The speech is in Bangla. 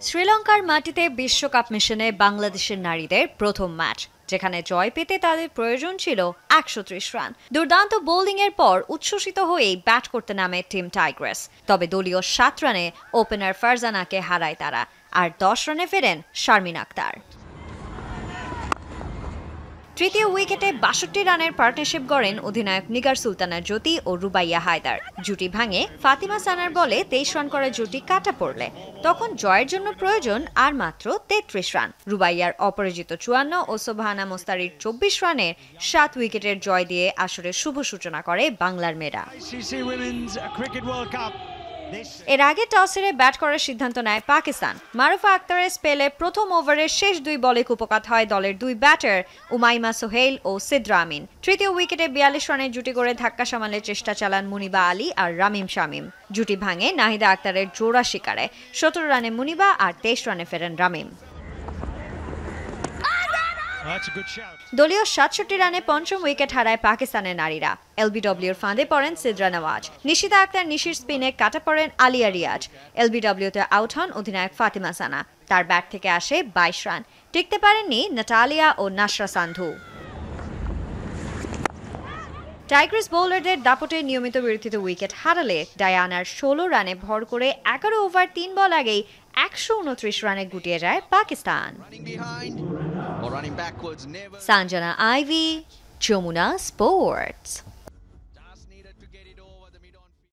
শ্রীলঙ্কার মাটিতে বিশ্বকাপ মিশনে বাংলাদেশের নারীদের প্রথম ম্যাচ, যেখানে জয় পেতে তাদের প্রয়োজন ছিল ১৩০ রান। দুর্দান্ত বোলিংয়ের পর উচ্ছ্বসিত হয়েই ব্যাট করতে নামে টিম টাইগ্রেস। তবে দলীয় ৭ রানে ওপেনার ফারজানাকে হারায় তারা, আর ১০ রানে ফেরেন শারমিন আক্তার। তৃতীয় উইকেটে ৬২ রানের পার্টনারশিপ গড়েন অধিনায়ক নিগার সুলতানা জ্যোতি ও রুবাইয়া হায়দার। জুটি ভাঙে ফাতিমা সানার বলে ২৩ রান করা জুটি কাটা পড়লে তখন জয়ের জন্য প্রয়োজন আর মাত্র ৩৩ রান। রুবাইয়ার অপরাজিত ৫৪ ও সোবহানা মোস্তারির ২৪ রানের ৭ উইকেটের জয় দিয়ে আসরের শুভ সূচনা করে বাংলার মেয়েরা। এর আগে টস হেরে ব্যাট করার সিদ্ধান্ত নেয় পাকিস্তান। মারুফা আক্তারের স্পেলে প্রথম ওভারের শেষ ২ বলে কুপকাত হয় দলের ২ ব্যাটার উমাইমা সোহেল ও সিদ্রা আমিন। তৃতীয় উইকেটে ৪২ রানের জুটি করে ধাক্কা সামালের চেষ্টা চালান মুনিবা আলী আর রামিম শামীম। জুটি ভাঙে নাহিদা আক্তারের জোড়া শিকারে। ১৭ রানে মুনিবা আর ২৩ রানে ফেরেন রামিম। দলীয় ৬৭ রানে পঞ্চম উইকেট হারায় পাকিস্তানের নারীরা। এলবিডব্লিউর ফাঁদে পড়েন সিদ্রা নওয়াজ। নিশিতা আক্তার নিশির স্পিনে কাটা পড়েন আলিয়া রিয়াজ। এলবিডব্লিউতে আউট হন অধিনায়ক ফাতিমা সানা। তার ব্যাট থেকে আসে ২২ রান। টিকতে পারেননি নাটালিয়া ও নাসরা সান্ধু। টাইগ্রেস বোলারদের দাপটে নিয়মিত বিরতিতে উইকেট হারালে ডায়ানার ১৬ রানে ভর করে ১১ ওভার ৩ বল আগেই ১২৯ রানে গুটিয়ে যায় পাকিস্তান। Sanjana Ivy, Jamuna sports.